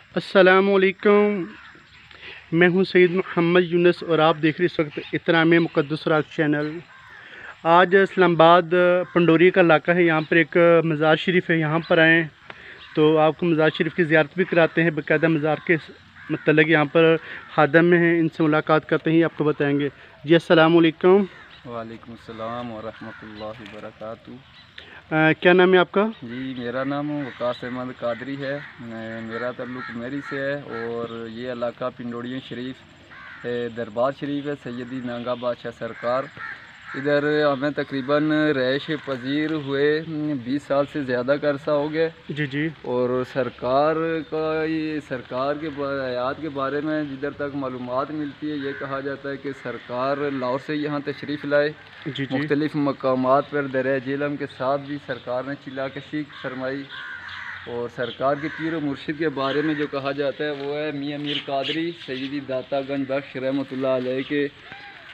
अस्सलामुअलैकुम। मैं हूं सैयद मोहम्मद यूनुस और आप देख रहे इस वक्त इत्नाम मुक़द्दस राग चैनल। आज इस्लामाबाद पंडोरी का इलाका है, यहाँ पर एक मज़ार शरीफ है। यहाँ पर आएँ तो आपको मज़ार शरीफ की ज़ियारत भी कराते हैं। बाकायदा मज़ार के मतलब यहाँ पर खादम में हैं, इनसे मुलाकात करते ही आपको बताएँगे। जी अस्सलामुअलैकुम। वालेकुम अस्सलाम व रहमतुल्लाहि व बरकातुहू। क्या नाम है आपका? जी, मेरा नाम वकास अहमद कादरी है। मेरा ताल्लुक़ मेरी से है और ये इलाका पिंडोरिया शरीफ दरबार शरीफ है, सैयदी नागा बादशाह सरकार। इधर हमें तकरीबन रहायश पजीर हुए 20 साल से ज़्यादा का अरसा हो गया। जी जी। और सरकार के हयात के बारे में जिधर तक मालूमात मिलती है, ये कहा जाता है कि सरकार लाहौर से यहाँ तशरीफ़ लाए। जी जी। मुख्तलिफ़ मकामात पर दरिया झेलम के साथ भी सरकार ने चिल्लाकशी फरमाई। और सरकार के पीर व मुर्शिद के बारे में जो कहा जाता है वो है मियाँ मीर कादरी सैयदी दातागंज बख्श रहमतुल्लाह अलैह के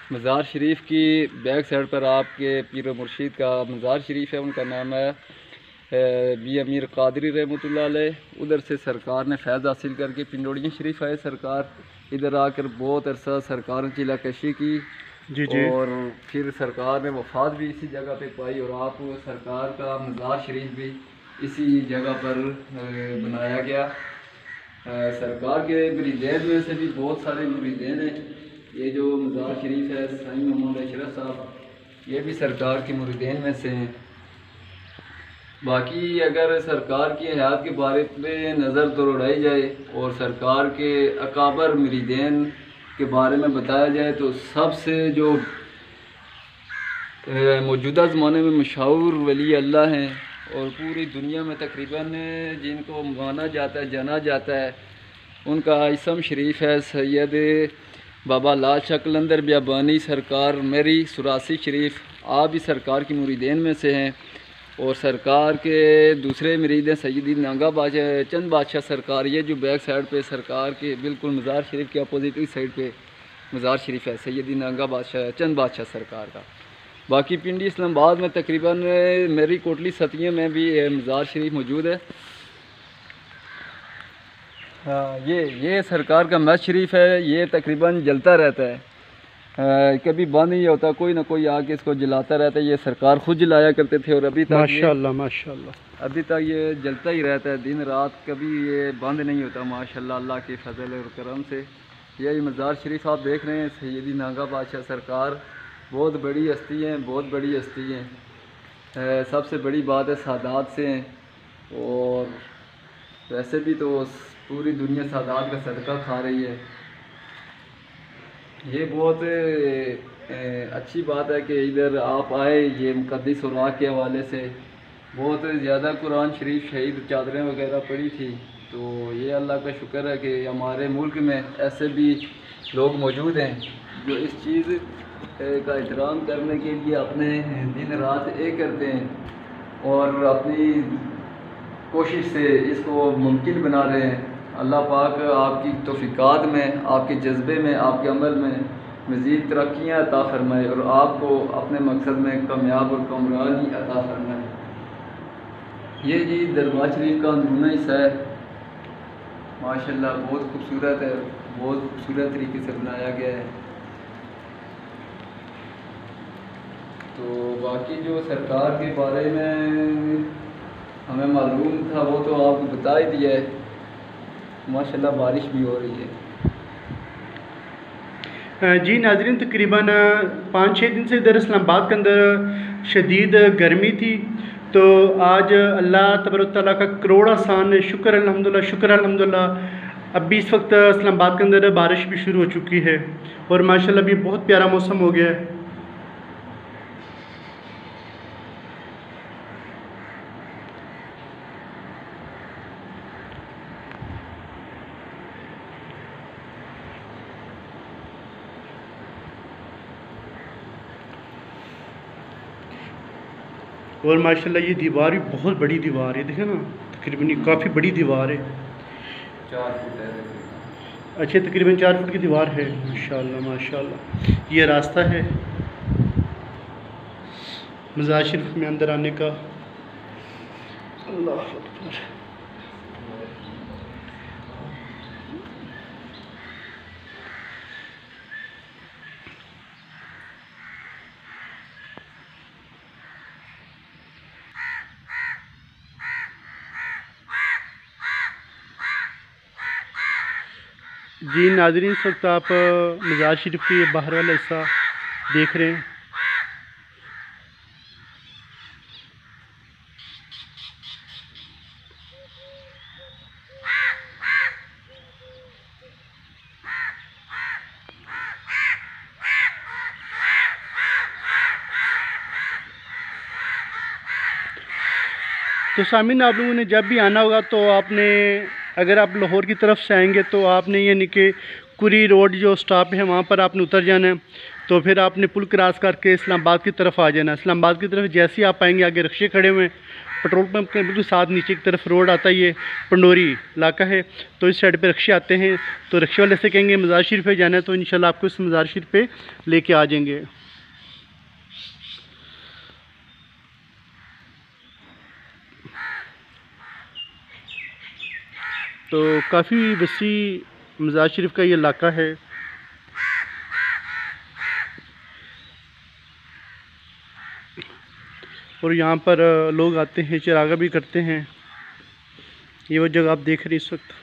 मज़ार शरीफ की बैक साइड पर आपके पीर व मुर्शिद का मज़ार शरीफ है। उनका नाम है मियाँ मीर कादरी रहमतुल्लाह अलैह। उधर से सरकार ने फैज़ हासिल करके पिंडोरिया शरीफ आए। सरकार इधर आकर बहुत अरसा सरकार ने चिल्लाकशी की। जी जी। और फिर सरकार ने वफ़ात भी इसी जगह पे पाई और आप सरकार का मज़ार शरीफ भी इसी जगह पर बनाया गया। सरकार के मुरीदैन में से भी बहुत सारे मुरीदैन हैं। ये जो मज़ार शरीफ है साईं मोहम्मद अशरफ साहब, ये भी सरकार के मुरीदैन में से हैं। बाकी अगर सरकार की हयात के बारे में नज़र दौड़ाई जाए और सरकार के अकाबर मुरीदैन के बारे में बताया जाए तो सबसे जो मौजूदा ज़माने में मशहूर वली अल्लाह हैं और पूरी दुनिया में तकरीबन जिनको माना जाता है, जाना जाता है, उनका इसम शरीफ है सैयद बाबा लाल शाह कलंदर बियाबानी सरकार मेरी सुरासी शरीफ। आप भी सरकार की मुरीदैन में से हैं। और सरकार के दूसरे मुरीद हैं सैयदी नागा बादशाह चंद बादशाह सरकार। ये जो बैक साइड पे सरकार के बिल्कुल मज़ार शरीफ के अपोजिट इस साइड पे मज़ार शरीफ है सैयदी नागा बादशाह चंद बादशाह सरकार का। बाकी पिंडी इस्लामाबाद में तकरीबन मेरी कोटली सतिया में भी मज़ार शरीफ मौजूद है। हाँ, ये सरकार का मस्जिद शरीफ है। ये तकरीबन जलता रहता है, कभी बंद नहीं होता, कोई ना कोई आके इसको जलाता रहता है। ये सरकार खुद जलाया करते थे और अभी तक माशाल्लाह माशाल्लाह अभी तक ये जलता ही रहता है दिन रात, कभी ये बंद नहीं होता माशाल्लाह अल्लाह के फजल और करम से। यही मज़ार शरीफ आप देख रहे हैं सैयदी नागा बादशाह सरकार। बहुत बड़ी हस्ती हैं, बहुत बड़ी हस्ती हैं। सबसे बड़ी बात है सादात से हैं और वैसे भी तो पूरी दुनिया सादात का सदका खा रही है। ये बहुत अच्छी बात है कि इधर आप आए। ये मुक़द्दस औराक़ के हवाले से बहुत ज़्यादा कुरान शरीफ शहीद चादरें वगैरह पड़ी थी। तो ये अल्लाह का शुक्र है कि हमारे मुल्क में ऐसे भी लोग मौजूद हैं जो इस चीज़ का एहतराम करने के लिए अपने दिन रात एक करते हैं और अपनी कोशिश से इसको मुमकिन बना रहे हैं। अल्लाह पाक आपकी तौफ़ीक़ात में, आपके जज्बे में, आपके अमल में मज़ीद तरक्कियाँ अता फ़रमाए और आपको अपने मकसद में कामयाब और कामरानी अता फ़रमाए। ये जी दरबार शरीफ का अंदरूनी हिस्सा है। माशाल्लाह बहुत खूबसूरत है, बहुत खूबसूरत तरीके से बनाया गया है। तो बाकी जो सरकार के बारे में हमें मालूम था वो तो आपको बता ही दिया है। माशाल्लाह बारिश भी हो रही है। जी नाज़रीन, तकरीबन 5-6 दिन से इधर इस्लामाबाद के अंदर शदीद गर्मी थी। तो आज अल्लाह तबारक तआला का करोड़ एहसान, शुक्र अल्हम्दुलिल्लाह, शुक्र अल्हम्दुलिल्लाह। अब भी इस वक्त इस्लामाबाद के अंदर बारिश भी शुरू हो चुकी है और माशाल्लाह भी बहुत प्यारा मौसम हो गया है। और माशाल्लाह ये दीवार भी बहुत बड़ी दीवार है, देखें ना, तकरीबन काफ़ी बड़ी दीवार है। 4 फुट है। अच्छा, तकरीबन 4 फुट की दीवार है। माशाल्लाह माशाल्लाह। ये रास्ता है मज़ार शरीफ में अंदर आने का। अल्लाह अकबर। जी नाज़रीन, इस वक्त आप मज़ार शरीफ के बाहर वाला हिस्सा देख रहे हैं। तो सामीन, आप लोगों ने जब भी आना होगा तो आपने, अगर आप लाहौर की तरफ से आएंगे तो आपने यानी कि कुरी रोड जो स्टॉप है वहाँ पर आपने उतर जाना है। तो फिर आपने पुल क्रॉस करके इस्लामाबाद की तरफ आ जाना है। इस्लामाबाद की तरफ जैसे ही आप आएंगे, आगे रिक्शे खड़े हुए हैं, पेट्रोल पंप के बिल्कुल साथ नीचे की तरफ रोड आता है, ये पंडोरी इलाका है। तो इस साइड पे रिक्शे आते हैं, तो रिक्शे वाले से कहेंगे मज़ार शरीफ पे जाना है, तो इंशाल्लाह आपको इस मज़ार शरीफ पे लेके आ जाएंगे। तो काफ़ी वसी मज़ार शरीफ का ये इलाका है। और यहाँ पर लोग आते हैं, चिरागा भी करते हैं। ये वो जगह आप देख रहे हैं इस वक्त।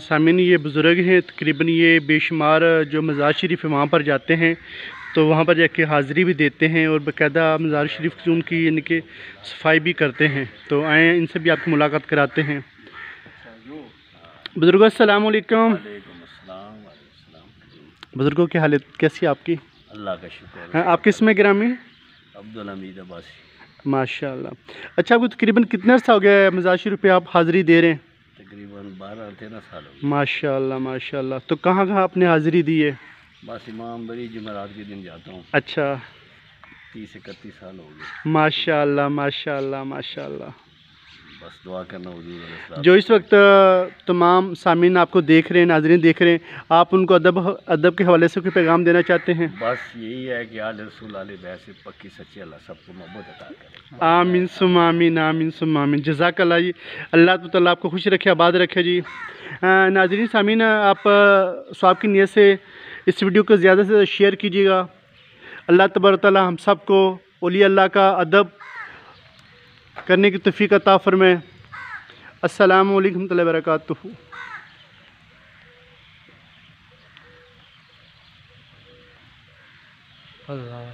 सामीन, ये बुज़ुर्ग हैं, तकरीबन ये बेशुमार जो मज़ार शरीफ है वहाँ पर जाते हैं, तो वहाँ पर जाके हाज़िरी भी देते हैं और बाकायदा मज़ार शरीफ की उनकी यानी कि सफाई भी करते हैं। तो आए, इनसे भी आपकी मुलाकात कराते हैं। बुज़ुर्गो अस्सलाम वालेकुम। बुज़ुर्गों की हालत कैसी है आपकी? अल्लाह का शुक्र हाँ, आप किस में गिरामी? अब्दुल हमीद अब्बासी। माशाल्लाह। अच्छा, आपको तकरीबन कितने अर्सा हो गया मज़ार शरीफ पे आप हाज़िरी दे रहे हैं? तकरीबन 12-13 साल हो गए। माशाल्लाह माशाल्लाह। तो कहाँ कहाँ आपने हाज़िरी दी है? बस इमाम बड़ी जुमेरात के दिन जाता हूँ। अच्छा, 30-31 साल हो गए। माशाल्लाह माशाल्लाह माशाल्लाह। बस दुआ करना हुजूर अलैहिस्सलाम। जो इस वक्त तमाम सामीन आपको देख रहे हैं, नाज़रीन देख रहे हैं, आप उनको अदब के हवाले से कोई पैगाम देना चाहते हैं? बस यही है कि आले रसूल आले बैत से पक्की सच्ची अल्लाह सबको मोहब्बत अता करे। आमीन सुम आमीन, आमीन सुम आमीन। जज़ाकल्लाह जी, अल्लाह ताला आपको खुश रखे, आबाद रखे जी। नाज़रीन सामीन, आप स्वाब की नीयत से इस वीडियो को ज़्यादा से ज़्यादा शेयर कीजिएगा। अल्लाह तबारक तआला हम सबको औलिया अल्लाह का अदब करने की तौफीक अता फरमाए। अस्सलामु अलैकुम व बरकातुहू। अल्लाह।